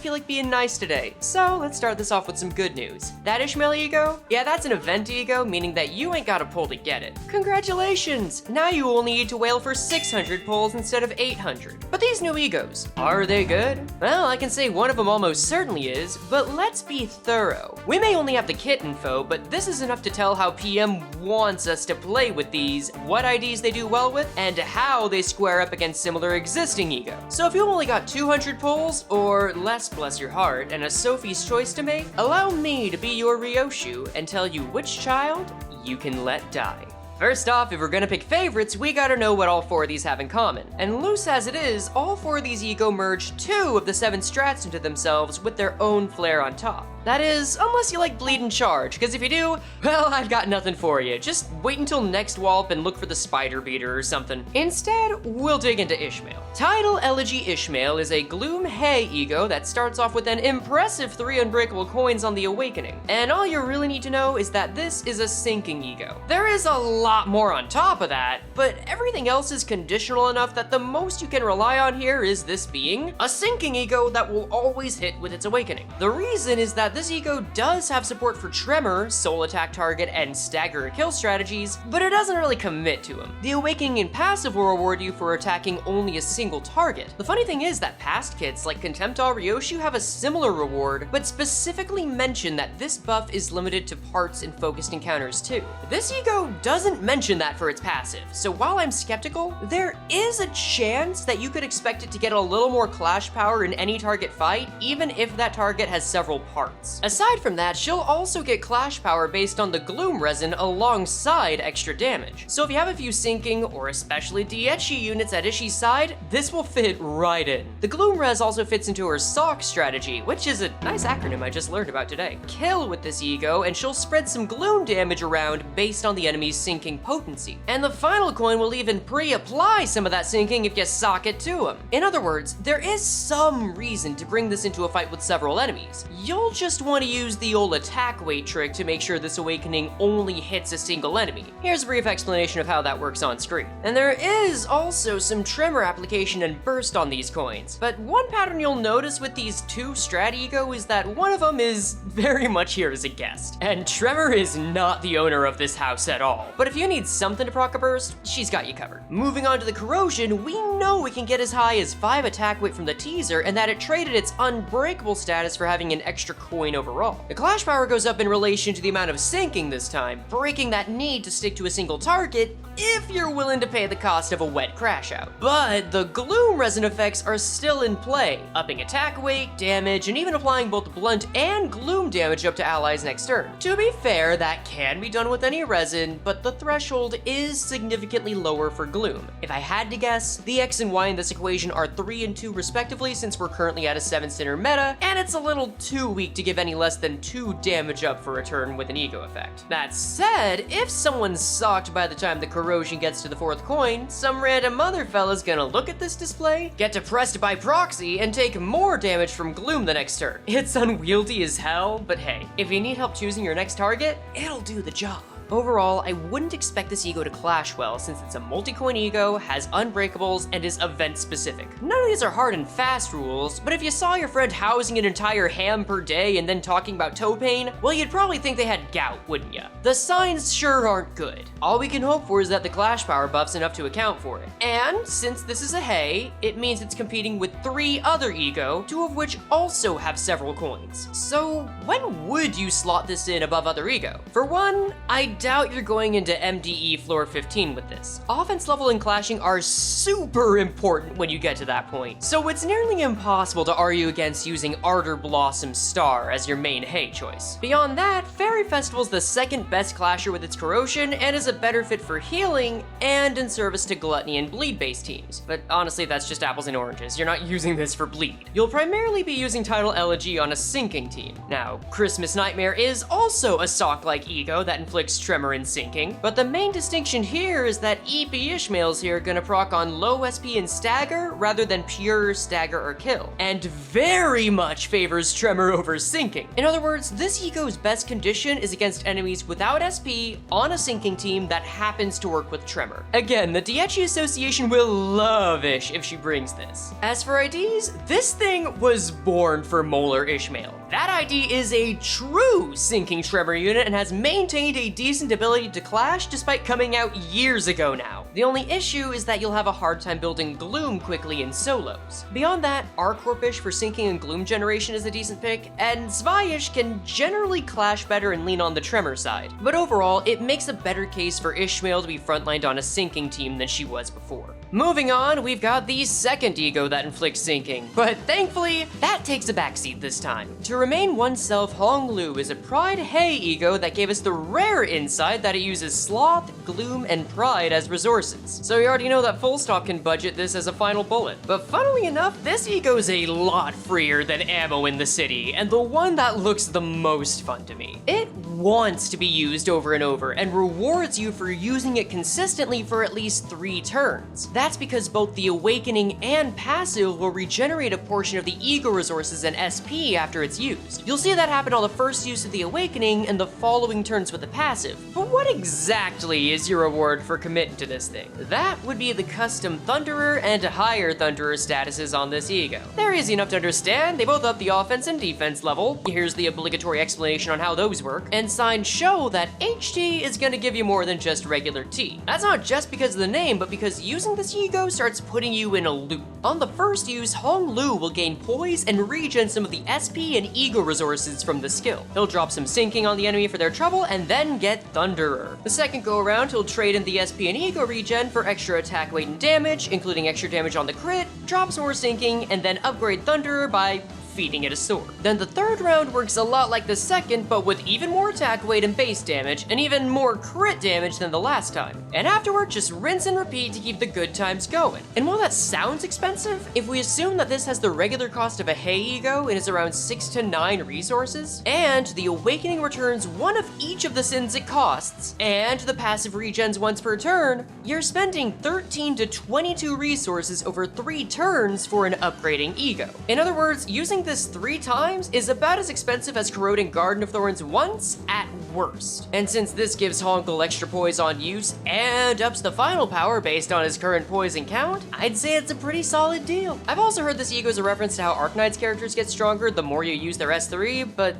feel like being nice today, so let's start this off with some good news. That Ishmael ego? Yeah, that's an event ego, meaning that you ain't got a pull to get it. Congratulations! Now you only need to whale for 600 pulls instead of 800. But these new egos, are they good? Well, I can say one of them almost certainly is, but let's be thorough. We may only have the kit info, but this is enough to tell how PM wants us to play with these, what IDs they do well with, and how they square up against similar existing ego. So if you only got 200 pulls, or less bless your heart, and a Sophie's choice to make, allow me to be your Ryoshu and tell you which child you can let die. First off, if we're gonna pick favorites, we gotta know what all 4 of these have in common. And loose as it is, all 4 of these ego merge 2 of the 7 strats into themselves with their own flair on top. That is, unless you like bleed and charge, because if you do, well, I've got nothing for you. Just wait until next Walp and look for the spider beater or something. Instead, we'll dig into Ishmael. Tidal Eleg Ishmael is a Gloom Hay ego that starts off with an impressive 3 unbreakable coins on the Awakening. And all you really need to know is that this is a sinking ego. There is a lot more on top of that, but everything else is conditional enough that the most you can rely on here is this being a sinking ego that will always hit with its Awakening. The reason is that this ego does have support for Tremor, Soul Attack Target, and Stagger or Kill strategies, but it doesn't really commit to them. The Awakening in passive will reward you for attacking only a single target. The funny thing is that past kits like Contemptor Ryoshu have a similar reward, but specifically mention that this buff is limited to parts and focused encounters too. This ego doesn't mention that for its passive, so while I'm skeptical, there is a chance that you could expect it to get a little more clash power in any target fight, even if that target has several parts. Aside from that, she'll also get clash power based on the Gloom resin alongside extra damage. So if you have a few sinking or especially Diechi units at Ishi's side, this will fit right in. The Gloom res also fits into her Sock strategy, which is a nice acronym I just learned about today. Kill with this ego and she'll spread some Gloom damage around based on the enemy's sinking potency. And the final coin will even pre-apply some of that sinking if you sock it to him. In other words, there is some reason to bring this into a fight with several enemies. You'll just want to use the old attack weight trick to make sure this Awakening only hits a single enemy. Here's a brief explanation of how that works on screen. And there is also some Tremor application and burst on these coins, but one pattern you'll notice with these 2 strat ego is that one of them is very much here as a guest. And Tremor is not the owner of this house at all, but if you need something to proc a burst, she's got you covered. Moving on to the Corrosion, we know it can get as high as 5 attack weight from the teaser and that it traded its unbreakable status for having an extra coin overall. The clash power goes up in relation to the amount of sinking this time, breaking that need to stick to a single target if you're willing to pay the cost of a wet crash out. But the Gloom resin effects are still in play, upping attack weight, damage, and even applying both blunt and Gloom damage up to allies next turn. To be fair, that can be done with any resin, but the threshold is significantly lower for Gloom. If I had to guess, the X and Y in this equation are 3 and 2 respectively since we're currently at a 7 center meta, and it's a little too weak to give any less than 2 damage up for a turn with an ego effect. That said, if someone's socked by the time the Corrosion gets to the 4th coin, some random other fella's gonna look at this display, get depressed by proxy, and take more damage from Gloom the next turn. It's unwieldy as hell, but hey, if you need help choosing your next target, it'll do the job. Overall, I wouldn't expect this ego to clash well since it's a multi-coin ego, has unbreakables, and is event-specific. None of these are hard and fast rules, but if you saw your friend housing an entire ham per day and then talking about toe pain, well, you'd probably think they had gout, wouldn't ya? The signs sure aren't good. All we can hope for is that the clash power buff's enough to account for it. And since this is a hay, it means it's competing with 3 other ego, 2 of which also have several coins. So when would you slot this in above other ego? For one, I doubt you're going into MDE floor 15 with this. Offense level and clashing are super important when you get to that point, so it's nearly impossible to argue against using Ardor Blossom Star as your main hay choice. Beyond that, Fairy Festival's the 2nd best clasher with its Corrosion and is a better fit for healing and in service to Gluttony and Bleed based teams. But honestly, that's just apples and oranges. You're not using this for Bleed. You'll primarily be using Tidal Eleg on a sinking team. Now, Christmas Nightmare is also a sock-like ego that inflicts Tremor and Sinking, but the main distinction here is that EP Ishmael's here gonna proc on low SP and Stagger rather than pure Stagger or Kill, and very much favors Tremor over Sinking. In other words, this ego's best condition is against enemies without SP on a Sinking team that happens to work with Tremor. Again, the Diechi Association will love Ish if she brings this. As for IDs, this thing was born for Molar Ishmael. That ID is a true Sinking Tremor unit and has maintained a decent ability to clash despite coming out years ago now. The only issue is that you'll have a hard time building Gloom quickly in solos. Beyond that, Arcorpish for Sinking and Gloom generation is a decent pick, and Zvaish can generally clash better and lean on the Tremor side. But overall, it makes a better case for Ishmael to be frontlined on a Sinking team than she was before. Moving on, we've got the second ego that inflicts Sinking, but thankfully, that takes a backseat this time. To remain Oneself Honglu is a Pride Hey ego that gave us the rare insight that it uses Sloth, Gloom, and Pride as resources. So you already know that Full Stop can budget this as a final bullet. But funnily enough, this ego is a lot freer than ammo in the city, and the one that looks the most fun to me. It wants to be used over and over, and rewards you for using it consistently for at least 3 turns. That's because both the Awakening and passive will regenerate a portion of the ego resources and SP after it's used. You'll see that happen on the first use of the Awakening and the following turns with the passive. But what exactly is your reward for committing to this thing? That would be the custom Thunderer and higher Thunderer statuses on this ego. They're easy enough to understand, they both up the offense and defense level. Here's the obligatory explanation on how those work, and signs show that HT is gonna give you more than just regular T. That's not just because of the name, but because using this ego starts putting you in a loop. On the first use, Honglu will gain poise and regen some of the SP and ego resources from the skill. He'll drop some Sinking on the enemy for their trouble and then get Thunderer. The second go around, he'll trade in the SP and ego regen for extra attack weight and damage, including extra damage on the crit, drops more Sinking, and then upgrade Thunderer by feeding it a sword. Then the third round works a lot like the second, but with even more attack weight and base damage, and even more crit damage than the last time. And afterward, just rinse and repeat to keep the good times going. And while that sounds expensive, if we assume that this has the regular cost of a Hey ego and is around 6 to 9 resources, and the Awakening returns one of each of the sins it costs, and the passive regens once per turn, you're spending 13 to 22 resources over 3 turns for an upgrading ego. In other words, using this 3 times is about as expensive as corroding Garden of Thorns once at worst. And since this gives Honglu extra poise on use and ups the final power based on his current poison count, I'd say it's a pretty solid deal. I've also heard this ego is a reference to how Arknights characters get stronger the more you use their S3, but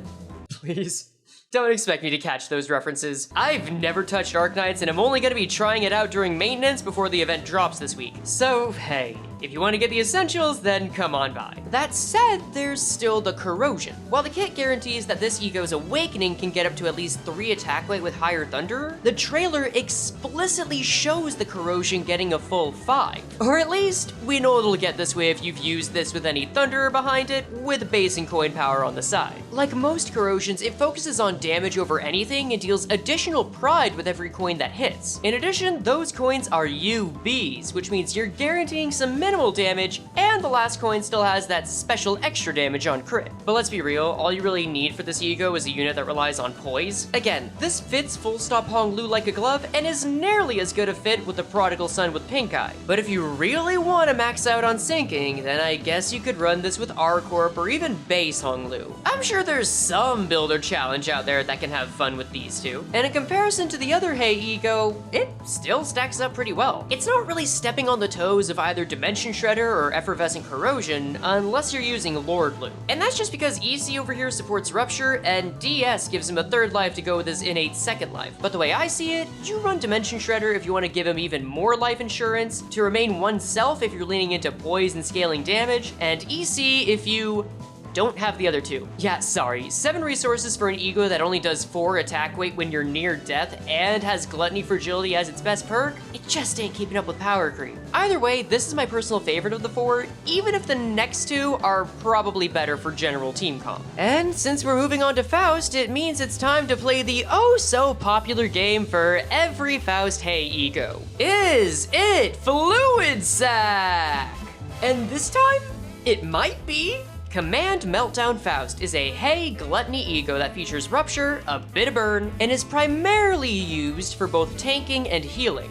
please, don't expect me to catch those references. I've never touched Arknights and I'm only gonna be trying it out during maintenance before the event drops this week. So hey, if you want to get the essentials, then come on by. That said, there's still the corrosion. While the kit guarantees that this ego's Awakening can get up to at least 3 attack weight with higher Thunderer, the trailer explicitly shows the corrosion getting a full 5. Or at least, we know it'll get this way if you've used this with any Thunderer behind it, with base and coin power on the side. Like most corrosions, it focuses on damage over anything and deals additional pride with every coin that hits. In addition, those coins are UBs, which means you're guaranteeing some minimal damage, and the last coin still has that special extra damage on crit. But let's be real, all you really need for this ego is a unit that relies on poise. Again, this fits Full Stop Honglu like a glove, and is nearly as good a fit with the Prodigal Son with Pink Eye. But if you really want to max out on Sinking, then I guess you could run this with R-Corp or even base Honglu. I'm sure there's some builder challenge out there that can have fun with these two, and in comparison to the other Hey ego, it still stacks up pretty well. It's not really stepping on the toes of either Dimension Shredder or Effervescent Corrosion, unless you're using Lord Loop. And that's just because EC over here supports Rupture, and DS gives him a 3rd life to go with his innate 2nd life. But the way I see it, you run Dimension Shredder if you want to give him even more life insurance, to remain Oneself if you're leaning into poise and scaling damage, and EC if you don't have the other 2. Yeah, sorry, 7 resources for an ego that only does 4 attack weight when you're near death and has Gluttony Fragility as its best perk? It just ain't keeping up with power creep. Either way, this is my personal favorite of the 4, even if the next 2 are probably better for general team comp. And since we're moving on to Faust, it means it's time to play the oh-so-popular game for every Faust Hey ego. Is it Fluid Sack? And this time, it might be Command Meltdown Faust is a Hey Gluttony Ego that features Rupture, a bit of burn, and is primarily used for both tanking and healing.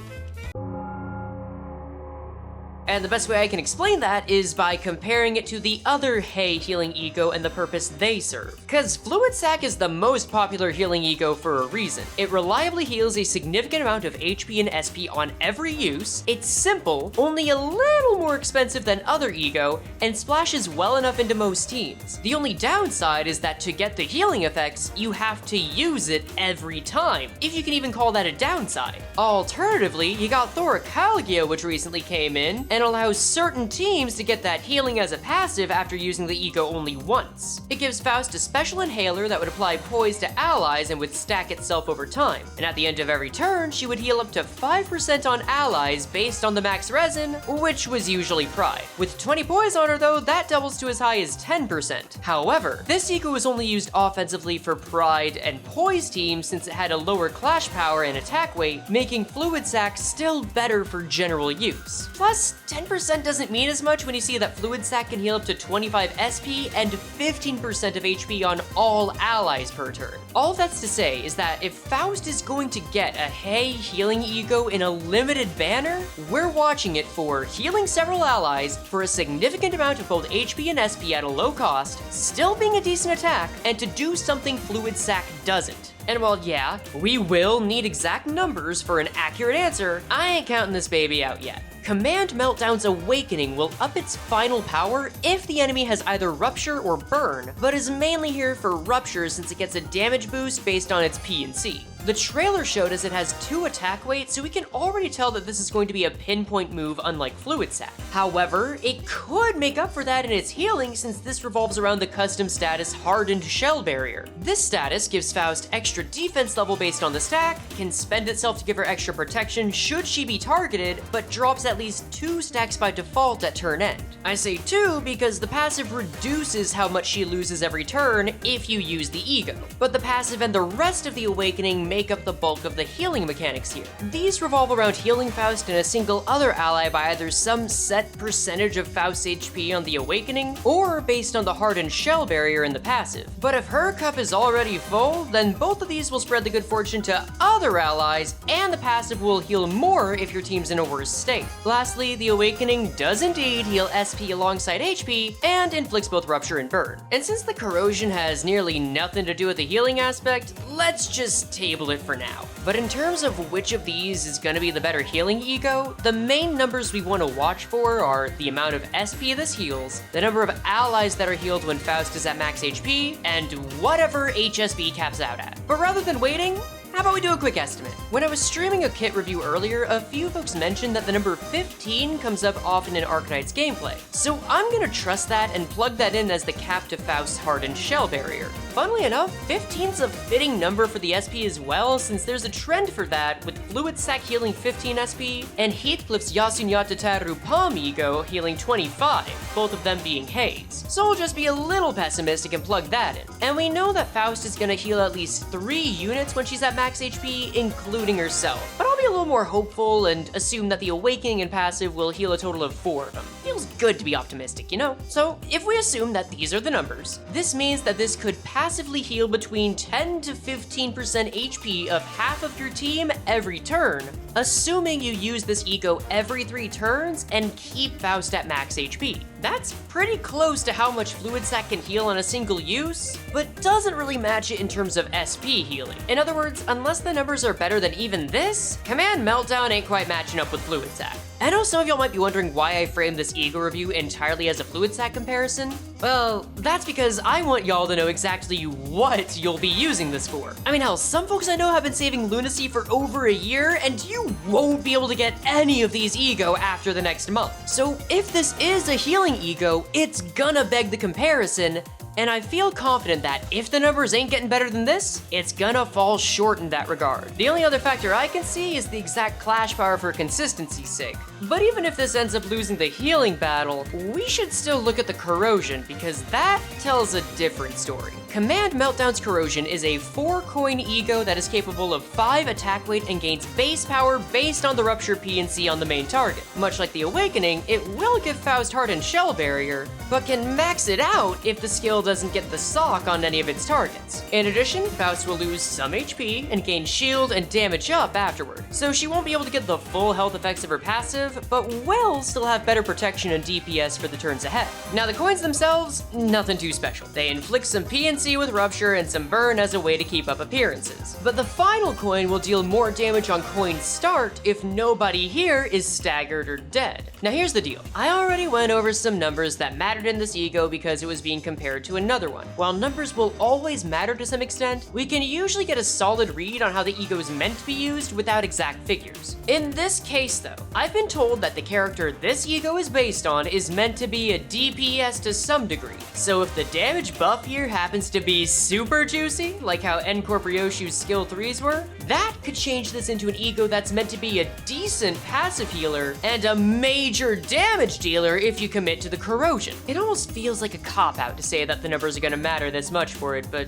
And the best way I can explain that is by comparing it to the other Hey healing Ego and the purpose they serve. Cause Fluid Sac is the most popular healing Ego for a reason. It reliably heals a significant amount of HP and SP on every use, it's simple, only a little more expensive than other Ego, and splashes well enough into most teams. The only downside is that to get the healing effects, you have to use it every time, if you can even call that a downside. Alternatively, you got Thoracalgia, which recently came in, and allows certain teams to get that healing as a passive after using the Ego only once. It gives Faust a special inhaler that would apply poise to allies and would stack itself over time, and at the end of every turn, she would heal up to 5% on allies based on the max resin, which was usually Pride. With 20 poise on her though, that doubles to as high as 10%. However, this Ego was only used offensively for Pride and poise teams since it had a lower clash power and attack weight, making Fluid Sac still better for general use. Plus, 10% doesn't mean as much when you see that Fluid Sac can heal up to 25 SP and 15% of HP on all allies per turn. All that's to say is that if Faust is going to get a Hey healing Ego in a limited banner, we're watching it for healing several allies for a significant amount of both HP and SP at a low cost, still being a decent attack, and to do something Fluid Sac doesn't. And while yeah, we will need exact numbers for an accurate answer, I ain't counting this baby out yet. Command Meltdown's Awakening will up its final power if the enemy has either Rupture or Burn, but is mainly here for Rupture since it gets a damage boost based on its P and C. The trailer showed us it has 2 attack weight, so we can already tell that this is going to be a pinpoint move unlike Fluid Sac. However, it could make up for that in its healing since this revolves around the custom status Hardened Shell Barrier. This status gives Faust extra defense level based on the stack, can spend itself to give her extra protection should she be targeted, but drops at least 2 stacks by default at turn end. I say 2 because the passive reduces how much she loses every turn if you use the Ego, but the passive and the rest of the Awakening make up the bulk of the healing mechanics here. These revolve around healing Faust and a single other ally by either some set percentage of Faust's HP on the Awakening, or based on the Hardened Shell Barrier in the passive. But if her cup is already full, then both of these will spread the good fortune to other allies, and the passive will heal more if your team's in a worse state. Lastly, the Awakening does indeed heal SP alongside HP, and inflicts both Rupture and Burn. And since the Corrosion has nearly nothing to do with the healing aspect, let's just table it for now. But in terms of which of these is going to be the better healing Ego, the main numbers we want to watch for are the amount of SP this heals, the number of allies that are healed when Faust is at max HP, and whatever HSB caps out at. But rather than waiting, how about we do a quick estimate? When I was streaming a kit review earlier, a few folks mentioned that the number 15 comes up often in Arknights gameplay. So I'm gonna trust that and plug that in as the cap to Faust's Hardened Shell Barrier. Funnily enough, 15's a fitting number for the SP as well, since there's a trend for that, with Fluid Sac healing 15 SP, and Heathcliff's Yasunyatataru Palm Ego healing 25, both of them being Haze. So we'll just be a little pessimistic and plug that in. And we know that Faust is gonna heal at least 3 units when she's at max HP, including herself. But I'll be a little more hopeful and assume that the Awakening and passive will heal a total of 4 of them. Feels good to be optimistic, you know? So if we assume that these are the numbers, this means that this could passively heal between 10 to 15% HP of half of your team every turn, assuming you use this Ego every 3 turns and keep Faust at max HP. That's pretty close to how much Fluid Sac can heal on a single use, but doesn't really match it in terms of SP healing. In other words, unless the numbers are better than even this, Command Meltdown ain't quite matching up with Fluid Sac. I know some of y'all might be wondering why I framed this Ego review entirely as a Fluid Sac comparison. Well, that's because I want y'all to know exactly what you'll be using this for. I mean, hell, some folks I know have been saving Lunacy for over a year, and you won't be able to get any of these Ego after the next month. So if this is a healing Ego, it's gonna beg the comparison, and I feel confident that if the numbers ain't getting better than this, it's gonna fall short in that regard. The only other factor I can see is the exact clash power for consistency's sake. But even if this ends up losing the healing battle, we should still look at the corrosion because that tells a different story. Command Meltdown's Corrosion is a 4-coin ego that is capable of 5 attack weight and gains base power based on the Rupture PNC on the main target. Much like the Awakening, it will give Faust Hardened Shell Barrier, but can max it out if the skill doesn't get the sock on any of its targets. In addition, Faust will lose some HP and gain shield and damage up afterward, so she won't be able to get the full health effects of her passive, but will still have better protection and DPS for the turns ahead. Now the coins themselves, nothing too special. They inflict some PNC with Rupture and some burn as a way to keep up appearances. But the final coin will deal more damage on coin start if nobody here is staggered or dead. Now here's the deal. I already went over some numbers that mattered in this ego because it was being compared to another one. While numbers will always matter to some extent, we can usually get a solid read on how the ego is meant to be used without exact figures. In this case though, I've been told that the character this ego is based on is meant to be a DPS to some degree. So if the damage buff here happens to be super juicy, like how Encore Ryoshu's skill 3s were, that could change this into an ego that's meant to be a decent passive healer and a major damage dealer if you commit to the corrosion. It almost feels like a cop-out to say that the numbers are gonna matter this much for it, but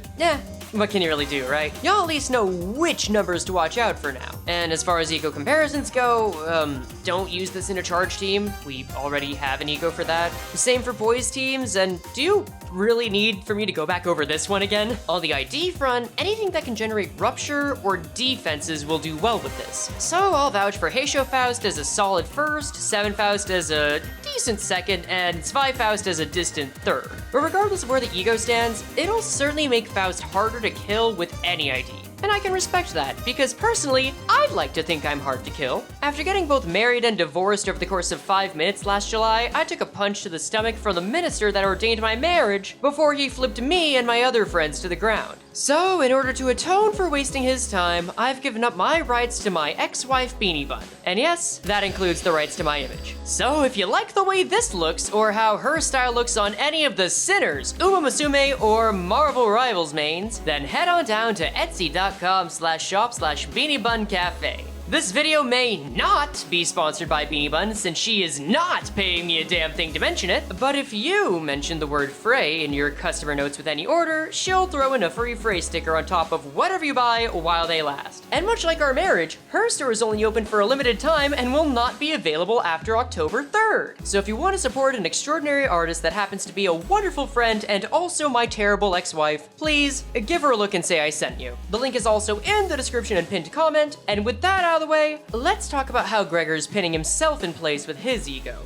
what can you really do, right? Y'all at least know which numbers to watch out for now. And as far as ego comparisons go, don't use this in a charge team. We already have an ego for that. Same for boys teams, and do you really need for me to go back over this one again? On the ID front, anything that can generate Rupture or defenses will do well with this. So I'll vouch for Heisho Faust as a solid first, 7 Faust as a decent second, and 5 Faust as a distant third. But regardless of where the ego stands, it'll certainly make Faust harder to kill with any ID. And I can respect that, because personally, I'd like to think I'm hard to kill. After getting both married and divorced over the course of 5 minutes last July, I took a punch to the stomach from the minister that ordained my marriage before he flipped me and my other friends to the ground. So, in order to atone for wasting his time, I've given up my rights to my ex-wife Beanie Bun. And yes, that includes the rights to my image. So if you like the way this looks, or how her style looks on any of the Sinners, Uma Musume, or Marvel Rivals mains, then head on down to etsy.com/shop/BeanieBunCafe. This video may not be sponsored by Beanie Bun since she is not paying me a damn thing to mention it, but if you mention the word Frey in your customer notes with any order, she'll throw in a free Frey sticker on top of whatever you buy while they last. And much like our marriage, her store is only open for a limited time and will not be available after October 3rd. So if you want to support an extraordinary artist that happens to be a wonderful friend and also my terrible ex-wife, please give her a look and say I sent you. The link is also in the description and pinned comment, and with that out of the way, let's talk about how Gregor's pinning himself in place with his ego.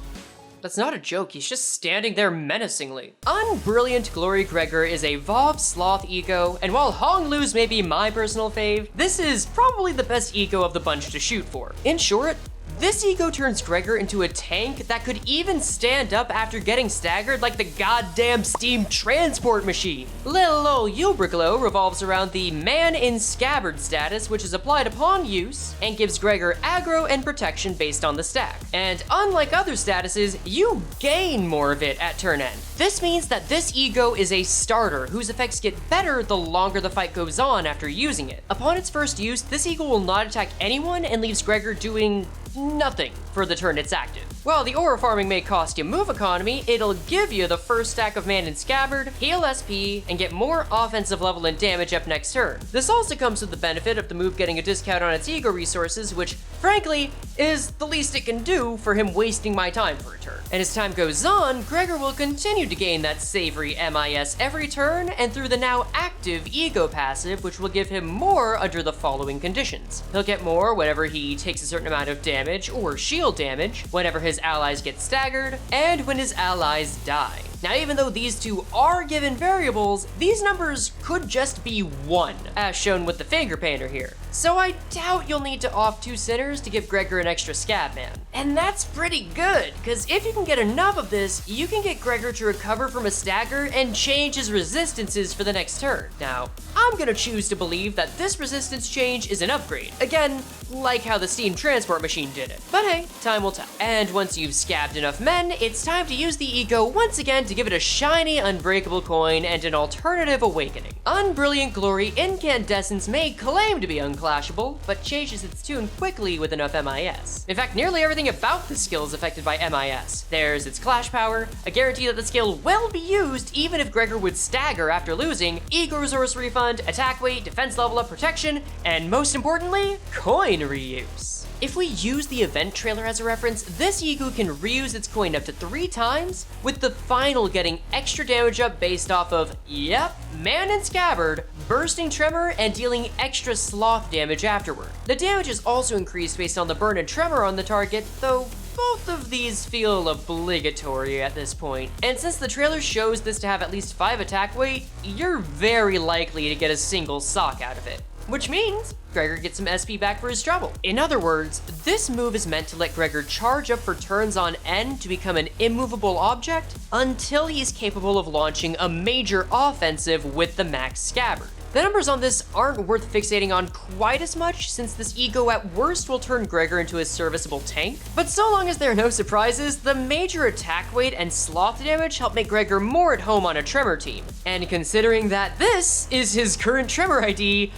That's not a joke, he's just standing there menacingly. Unbrilliant Glory Gregor is a Vov Sloth ego, and while Honglu's may be my personal fave, this is probably the best ego of the bunch to shoot for. In short, this ego turns Gregor into a tank that could even stand up after getting staggered like the goddamn steam transport machine. Lil ol' Uberglow revolves around the Man in Scabbard status, which is applied upon use and gives Gregor aggro and protection based on the stack. And unlike other statuses, you gain more of it at turn end. This means that this ego is a starter whose effects get better the longer the fight goes on after using it. Upon its first use, this ego will not attack anyone and leaves Gregor doing nothing for the turn it's active. While the aura farming may cost you move economy, it'll give you the first stack of Man in Scabbard, heal SP, and get more offensive level and damage up next turn. This also comes with the benefit of the move getting a discount on its ego resources, which, frankly, is the least it can do for him wasting my time for a turn. And as time goes on, Gregor will continue to gain that savory MIS every turn, and through the now active ego passive, which will give him more under the following conditions. He'll get more whenever he takes a certain amount of damage or shield damage, whenever his allies get staggered, and when his allies die. Now, even though these two are given variables, these numbers could just be 1, as shown with the finger painter here. So I doubt you'll need to off 2 Sinners to give Gregor an extra scab man. And that's pretty good, because if you can get enough of this, you can get Gregor to recover from a stagger and change his resistances for the next turn. Now, I'm gonna choose to believe that this resistance change is an upgrade. Again, like how the steam transport machine did it. But hey, time will tell. And once you've scabbed enough men, it's time to use the ego once again to give it a shiny unbreakable coin and an alternative awakening. Unbrilliant Glory Incandescence may claim to be unclassified, clashable, but changes its tune quickly with enough MIS. In fact, nearly everything about the skill is affected by MIS. There's its clash power, a guarantee that the skill will be used even if Gregor would stagger after losing, ego resource refund, attack weight, defense level up, protection, and most importantly, coin reuse. If we use the event trailer as a reference, this Ego can reuse its coin up to 3 times, with the final getting extra damage up based off of, yep, Man and Scabbard, bursting Tremor, and dealing extra sloth damage afterward. The damage is also increased based on the burn and tremor on the target, though both of these feel obligatory at this point. And since the trailer shows this to have at least 5 attack weight, you're very likely to get a single sock out of it. Which means Gregor gets some SP back for his trouble. In other words, this move is meant to let Gregor charge up for turns on end to become an immovable object until he's capable of launching a major offensive with the max Scabbard. The numbers on this aren't worth fixating on quite as much, since this Ego at worst will turn Gregor into a serviceable tank, but so long as there are no surprises, the major attack weight and sloth damage help make Gregor more at home on a Tremor team. And considering that this is his current Tremor ID,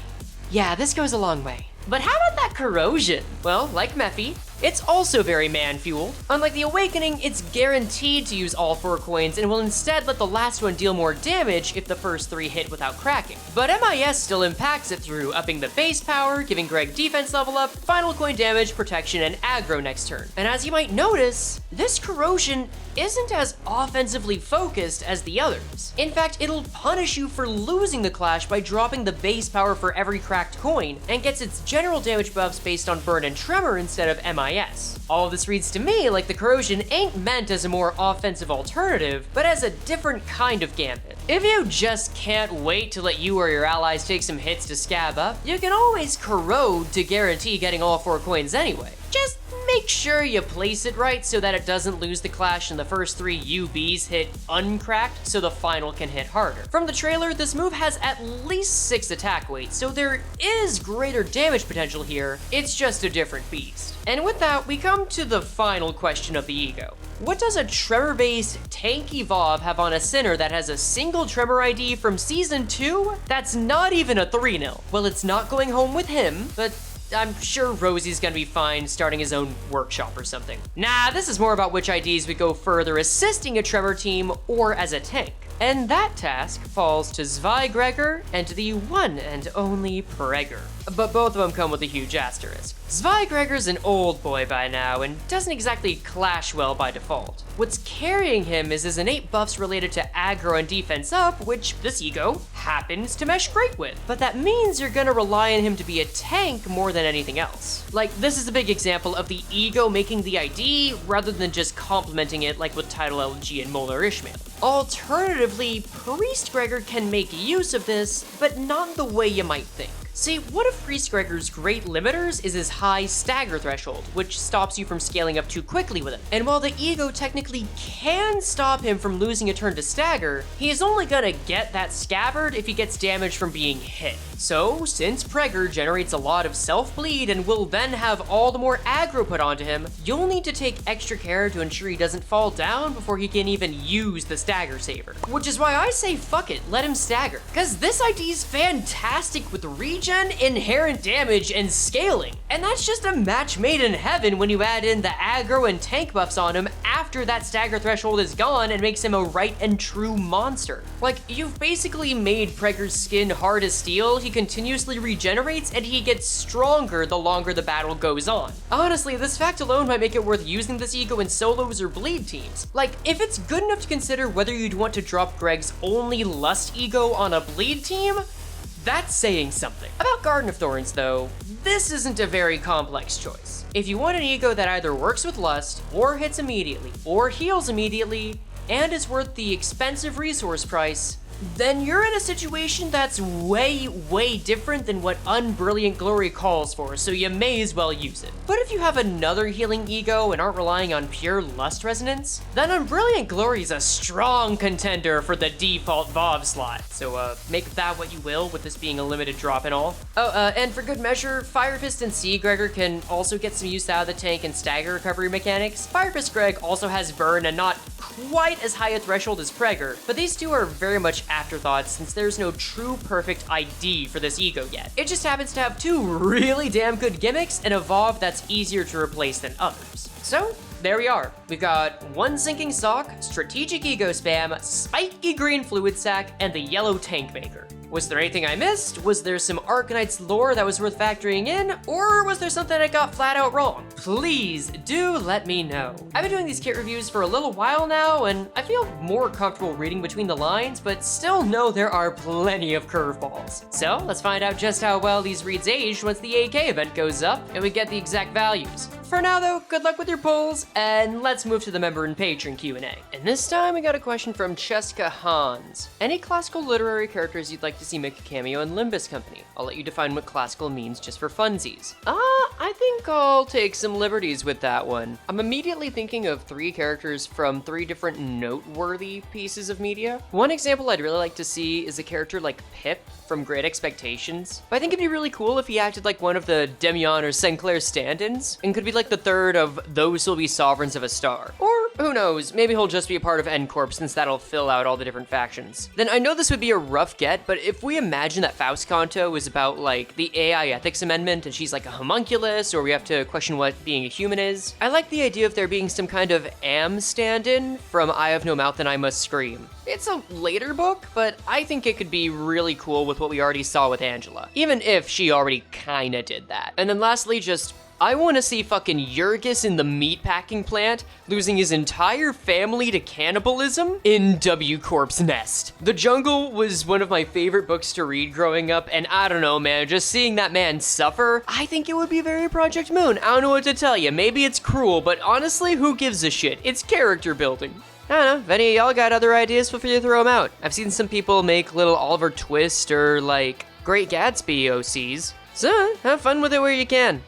yeah, this goes a long way. But how about that corrosion? Well, like Mephi, it's also very man-fueled. Unlike the Awakening, it's guaranteed to use all 4 coins and will instead let the last one deal more damage if the first 3 hit without cracking. But MIS still impacts it through upping the base power, giving Greg defense level up, final coin damage, protection, and aggro next turn. And as you might notice, this corrosion isn't as offensively focused as the others. In fact, it'll punish you for losing the clash by dropping the base power for every cracked coin, and gets its general damage buffs based on burn and tremor instead of MIS. All of this reads to me like the corrosion ain't meant as a more offensive alternative, but as a different kind of gambit. If you just can't wait to let you or your allies take some hits to scab up, you can always corrode to guarantee getting all 4 coins anyway. Just make sure you place it right so that it doesn't lose the clash and the first 3 UBs hit uncracked so the final can hit harder. From the trailer, this move has at least 6 attack weight, so there is greater damage potential here, it's just a different beast. And with that, we come to the final question of the Ego. What does a Tremor-based tank evolve have on a Sinner that has a single Tremor ID from Season 2? That's not even a 3-0. Well, it's not going home with him, but I'm sure Rosie's gonna be fine starting his own workshop or something. Nah, this is more about which IDs would go further assisting a Tremor team or as a tank. And that task falls to Zwei Gregor and to the one and only Gregor. But both of them come with a huge asterisk. Zwei Gregor's an old boy by now and doesn't exactly clash well by default. What's carrying him is his innate buffs related to aggro and defense up, which this Ego happens to mesh great with. But that means you're gonna rely on him to be a tank more than anything else. Like, this is a big example of the Ego making the ID rather than just complementing it like with Tidal Eleg and Molar Ishmael. Alternatively, Priest Gregor can make use of this, but not the way you might think. See, one of Priest Gregor's great limiters is his high stagger threshold, which stops you from scaling up too quickly with him. And while the Ego technically can stop him from losing a turn to stagger, he is only gonna get that scabbard if he gets damage from being hit. So, since Gregor generates a lot of self-bleed and will then have all the more aggro put onto him, you'll need to take extra care to ensure he doesn't fall down before he can even use the stagger saver. Which is why I say fuck it, let him stagger. Cause this ID's fantastic with regen, inherent damage, and scaling. And that's just a match made in heaven when you add in the aggro and tank buffs on him after that stagger threshold is gone and makes him a right and true monster. Like, you've basically made Gregor's skin hard as steel, he continuously regenerates, and he gets stronger the longer the battle goes on. Honestly, this fact alone might make it worth using this Ego in solos or bleed teams. Like, if it's good enough to consider whether you'd want to drop Greg's only Lust Ego on a bleed team, that's saying something. About Garden of Thorns though, this isn't a very complex choice. If you want an Ego that either works with Lust, or hits immediately, or heals immediately, and is worth the expensive resource price, then you're in a situation that's way, way different than what Unbrilliant Glory calls for, so you may as well use it. But if you have another healing Ego and aren't relying on pure Lust resonance, then Unbrilliant Glory is a strong contender for the default VoV slot. So make of that what you will, with this being a limited drop and all. Oh, and for good measure, Fire Fist and Sea Gregor can also get some use out of the tank and stagger recovery mechanics. Fire Fist Greg also has burn and not quite as high a threshold as Gregor, but these two are very much afterthoughts since there's no true perfect ID for this ego yet. It just happens to have two really damn good gimmicks and evolve that's easier to replace than others. So, there we are. We've got one sinking sock, strategic ego spam, spiky green fluid sac, and the yellow tank maker. Was there anything I missed? Was there some Arknights lore that was worth factoring in? Or was there something I got flat out wrong? Please do let me know. I've been doing these kit reviews for a little while now, and I feel more comfortable reading between the lines, but still know there are plenty of curveballs. So let's find out just how well these reads aged once the AK event goes up and we get the exact values. For now though, good luck with your polls, and let's move to the member and patron Q&A. And this time we got a question from Cheska Hans. Any classical literary characters you'd like to see make a cameo in Limbus Company? I'll let you define what classical means just for funsies. I think I'll take some liberties with that one. I'm immediately thinking of 3 characters from 3 different noteworthy pieces of media. One example I'd really like to see is a character like Pip from Great Expectations. But I think it'd be really cool if he acted like one of the Demian or Sinclair stand-ins, and could be like the third of Those Who'll Be Sovereigns of a Star. Or, who knows, maybe he'll just be a part of N-Corp since that'll fill out all the different factions. Then I know this would be a rough get, but if we imagine that Faust Kanto is about like the AI ethics amendment and she's like a homunculus, or we have to question what being a human is, I like the idea of there being some kind of am stand-in from I Have No Mouth and I Must Scream. It's a later book, but I think it could be really cool with what we already saw with Angela, even if she already kinda did that. And then lastly, I want to see fucking Jurgis in the meatpacking plant losing his entire family to cannibalism in W Corp's nest. The Jungle was one of my favorite books to read growing up, and I don't know, man, just seeing that man suffer, I think it would be very Project Moon. I don't know what to tell you. Maybe it's cruel, but honestly, who gives a shit? It's character building. I don't know, if any of y'all got other ideas, feel free to throw them out. I've seen some people make little Oliver Twist or like Great Gatsby OCs, so have fun with it where you can.